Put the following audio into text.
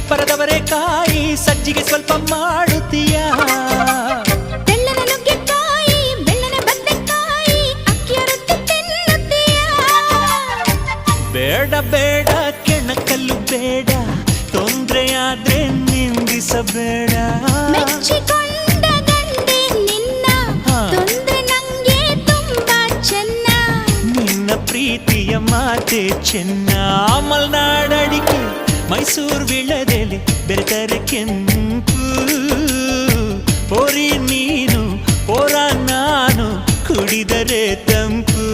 ಬರದವರೇ ಕಾಯಿ ಸಜ್ಜಿಗೆ ಸ್ವಲ್ಪ ಮಾಡುತ್ತೀಯ ತೆಳ್ಳನ ನುಗ್ಗೆಕಾಯಿ ಬೆಳ್ಳನ ಬದನೆಕಾಯಿ ಅಕ್ಕಿಯ ರೊಟ್ಟಿ ತಿನ್ನುತ್ತೀಯ ಬೇಡ ಬೇಡ ಕೆಣಕಲ್ಲು ಬೇಡ ತೊಂದ್ರೆಯಾದ್ರೆ ನಿಂದಿಸಬೇಡ ಮೆಚ್ಚಿಕೊಂಡ ಗಂಡೆ ನಿನ್ನ ತೊಂದ್ರೆ ನಂಗೆ ತುಂಬಾ ಚೆನ್ನ ನಿನ್ನ ಪ್ರೀತಿಯ ಮಾತೆ ಚೆನ್ನ ಮಲ್ನಾಡಡಿಕೆ ಮೈಸೂರು ವಿಳದೆಲೆ ಬೆರೆತರೆ ಕೆಂಪು ಪೋರಿ ನೀನು ಪೋರ ನಾನು ಕುಡಿದರೆ ತಂಪು